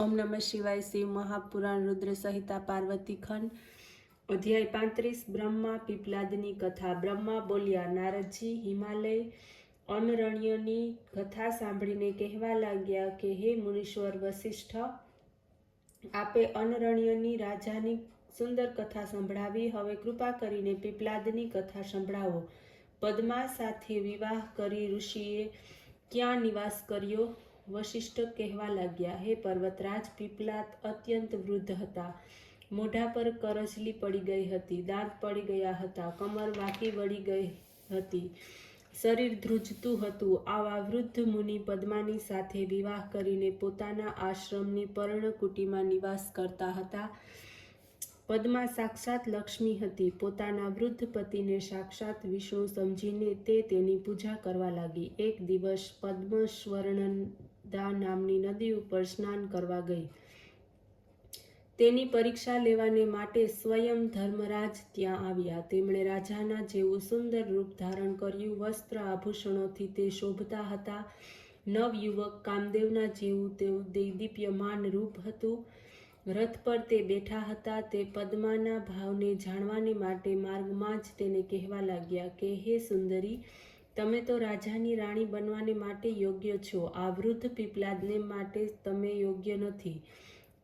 ओम नमः शिवाय। शिव महापुराण रुद्र संहिता पार्वती खंड अध्याय 35 ब्रह्मा पीपलादनी कथा। ब्रह्मा बोल्या, नारदजी हिमालय अनरण्यनी कथा सांभळीने कहेवा लाग्या के हे मुनीश्वर वसिष्ठ, आपे अनरण्यनी राजानी सुंदर कथा संभळावी, हवे कृपा करीने पीपलादनी कथा संभळाવો। પદ્મા સાથે વિવાહ કરી ઋષિએ ક્યાં નિવાસ કર્યો? વશિષ્ઠ કહેવા લાગ્યા, હે પર્વતરાજ, પીપલાદ અત્યંત વૃદ્ધ હતા, મોઢા પર કરચલી પડી ગઈ હતી, દાંત પડી ગયા હતા, કમર વાંકી વળી ગઈ હતી, શરીર ધ્રુજતું હતું। આવા વૃદ્ધ મુનિ પદ્માની સાથે વિવાહ કરીને પોતાના આશ્રમની પર્ણકુટીમાં નિવાસ કરતા હતા। પદ્મા સાક્ષાત લક્ષ્મી હતી। પોતાના વૃદ્ધ પતિને સાક્ષાત વિષ્ણુ સમજીને તે તેની પૂજા કરવા લાગી। એક દિવસ પદ્મસ્વર્ણદા નામની નદી ઉપર સ્નાન કરવા ગઈ। તેની પરીક્ષા લેવાને માટે સ્વયં ધર્મરાજ ત્યાં આવ્યા। તેમણે રાજાના જેવું સુંદર રૂપ ધારણ કર્યું, વસ્ત્ર આભૂષણોથી તે શોભતા હતા। નવયુવક કામદેવના જેવું તેવું દૈદીપ્યમાન રૂપ હતું। રથ પર તે બેઠા હતા। તે પદ્માના ભાવને જાણવાને માટે માર્ગમાં જ તેને કહેવા લાગ્યા કે હે સુંદરી, તમે તો રાજાની રાણી બનવાને માટે યોગ્ય છો, આ વૃદ્ધ પીપલાદને માટે તમે યોગ્ય નથી।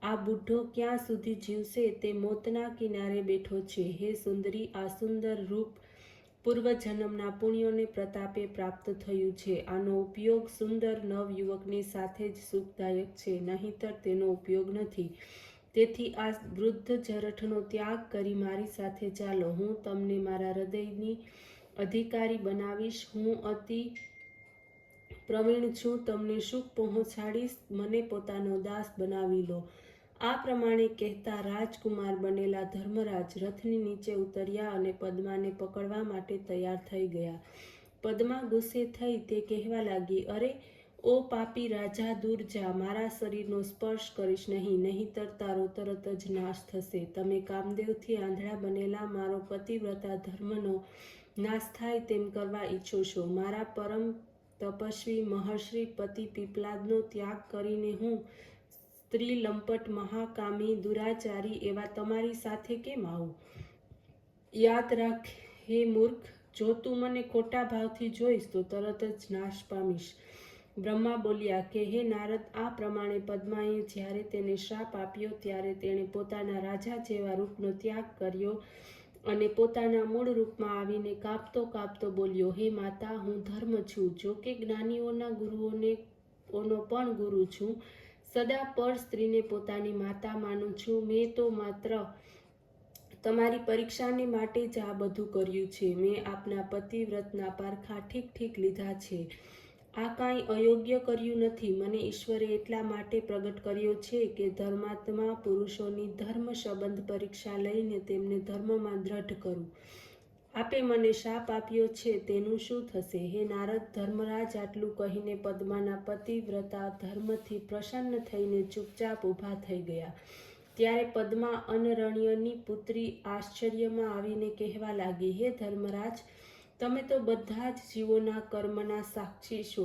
આ બુઢ્ઢો ક્યાં સુધી જીવશે? તે મોતના કિનારે બેઠો છે। હે સુંદરી, આ સુંદર રૂપ પૂર્વજન્મના પુણ્યોને પ્રતાપે પ્રાપ્ત થયું છે। આનો ઉપયોગ સુંદર નવયુવકની સાથે જ સુખદાયક છે, નહીંતર તેનો ઉપયોગ નથી। તેથી આ વૃદ્ધ જરઠનો ત્યાગ કરી મારી સાથે ચાલો, હું તમને મારા હૃદયની અધિકારી બનાવીશ। હું અતિ પ્રવીણ છું, તમને સુખ પહોંચાડીશ, મને પોતાનો દાસ બનાવી લો। આ પ્રમાણે કહેતા રાજકુમાર બનેલા ધર્મરાજ રથની નીચે ઉતર્યા અને પદ્માને પકડવા માટે તૈયાર થઈ ગયા। પદ્મા ગુસ્સે થઈ તે કહેવા લાગી, અરે ઓ પાપી રાજા, દૂર જા, મારા શરીરનો સ્પર્શ કરીશ નહીં, નહીંતર તારો તરત જ નાશ થશે। તમે કામદેવથી આંધળા બનેલા મારો પતિવ્રતા ધર્મનો નાશ થાય તેમ કરવા ઈચ્છો છો। મારા પરમ તપસ્વી મહર્ષિ પતિ પીપલાદનો ત્યાગ કરીને હું સ્ત્રી લંપટ મહાકામી દુરાચારી એવા તમારી સાથે કેમ આવું? યાદ રાખ હે મૂર્ખ, જો તું મને ખોટા ભાવથી જોઈશ તો તરત જ નાશ પામીશ। બ્રહ્મા બોલ્યા કે હે નારદ, આ પ્રમાણે પદ્માએ જ્યારે તેને શ્રાપ આપ્યો ત્યારે તેણે પોતાના રાજા જેવા રૂપનો ત્યાગ કર્યો અને પોતાના મૂળ રૂપમાં આવીને કાપતો કાપતો બોલ્યો, હે માતા, હું ધર્મ છું, જો કે જ્ઞાનીઓના ગુરુઓનો પણ ગુરુ છું, સદા પર સ્ત્રીને પોતાની માતા માનું છું। મેં તો માત્ર તમારી પરીક્ષાને માટે જ આ બધું કર્યું છે। મેં આપના પતિવ્રતના પારખા ઠીક ઠીક લીધા છે, આ કાંઈ અયોગ્ય કર્યું નથી। મને ઈશ્વરે એટલા માટે પ્રગટ કર્યો છે કે ધર્માત્મા પુરુષોની ધર્મ સંબંધ પરીક્ષા લઈને તેમને ધર્મમાં દ્રઢ કરું। આપે મને શાપ આપ્યો છે તેનું શું થશે? હે નારદ, ધર્મરાજ આટલું કહીને પદ્માના પતિવ્રતા ધર્મથી પ્રસન્ન થઈને ચૂપચાપ ઊભા થઈ ગયા। ત્યારે પદ્મા અનરણ્યની પુત્રી આશ્ચર્યમાં આવીને કહેવા લાગી, હે ધર્મરાજ, તમે તો બધા જ જીવોના કર્મના સાક્ષી છો,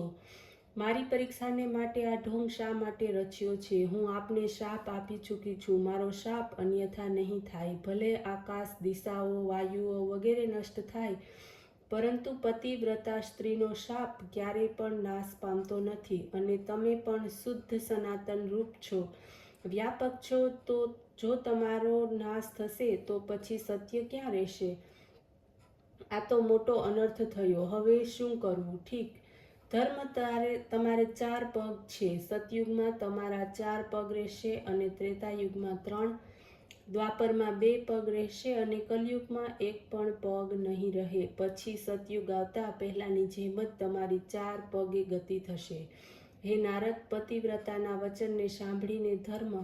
મારી પરીક્ષાને માટે આ ઢોંગ શા માટે રચ્યો છે? હું આપને શાપ આપી ચૂકી છું, મારો શાપ અન્યથા નહીં થાય। ભલે આકાશ, દિશાઓ, વાયુઓ વગેરે નષ્ટ થાય, પરંતુ પતિવ્રતા સ્ત્રીનો શાપ ક્યારેય પણ નાશ પામતો નથી। અને તમે પણ શુદ્ધ સનાતન રૂપ છો, વ્યાપક છો, તો જો તમારો નાશ થશે તો પછી સત્ય ક્યાં રહેશે? આ તો મોટો અનર્થ થયો, હવે શું કરવું? ઠીક, ધર્મ તમારે 4 પગ છે, સતયુગમાં તમારા 4 પગ રહેશે અને ત્રેતાયુગમાં 3, દ્વાપરમાં 2 પગ રહેશે અને કલયુગમાં 1 પણ પગ નહીં રહે। પછી સતયુગ આવતા પહેલાની જેમ જ તમારી 4 પગે ગતિ થશે। હે નારદ, પતિવ્રતાના વચનને સાંભળીને ધર્મ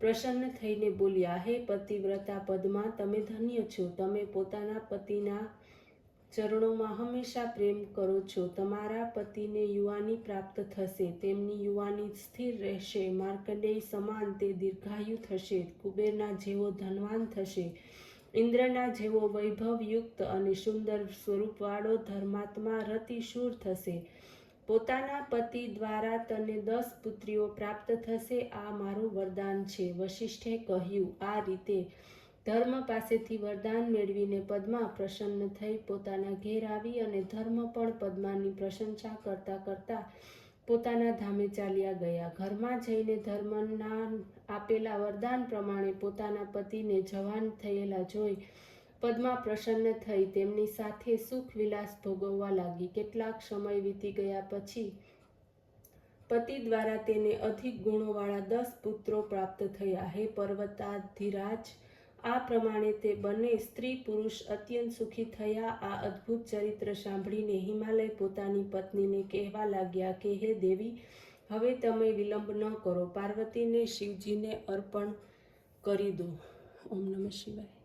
પ્રસન્ન થઈને બોલ્યા, હે પતિવ્રતા પદ્મા, તમે ધન્ય છો, તમે પોતાના પતિના ચરણોમાં હંમેશા પ્રેમ કરો છો। તમારા પતિને યુવાની પ્રાપ્ત થશે, તેમની યુવાની સ્થિર રહેશે, માર્કંડેય સમાન તે દીર્ઘાયુ થશે, કુબેરના જેવો ધનવાન થશે, ઇન્દ્રના જેવો વૈભવયુક્ત અને સુંદર સ્વરૂપવાળો ધર્માત્મા રતિશૂર થશે। પોતાના પતિ દ્વારા તને 10 પુત્રીઓ પ્રાપ્ત થશે, આ મારું વરદાન છે. વશિષ્ઠે કહ્યું. આ રીતે ધર્મ પાસેથી વરદાન મેળવીને પદ્મા પ્રસન્ન થઈ પોતાના ઘેર આવી અને ધર્મ પણ પદ્માની પ્રશંસા કરતા કરતા પોતાના ધામે ચાલ્યા ગયા. ઘરમાં જઈને ધર્મના આપેલા વરદાન પ્રમાણે પોતાના પતિને જવાન થયેલા જોઈ પદ્મા પ્રસન્ન થઈ તેમની સાથે સુખ વિલાસ ભોગવવા લાગી. કેટલાક સમય વીતી ગયા પછી પતિ દ્વારા તેને અધિક ગુણોવાળા 10 પુત્રો પ્રાપ્ત થયા. હે પર્વતાધિરાજ, આ પ્રમાણે તે બંને સ્ત્રી પુરુષ અત્યંત સુખી થયા. આ અદ્ભુત ચરિત્ર સાંભળીને હિમાલય પોતાની પત્નીને કહેવા લાગ્યા કે હે દેવી, હવે તમે વિલંબ ન કરો, પાર્વતીને શિવજીને અર્પણ કરી દો. ઓમ નમઃ શિવાય.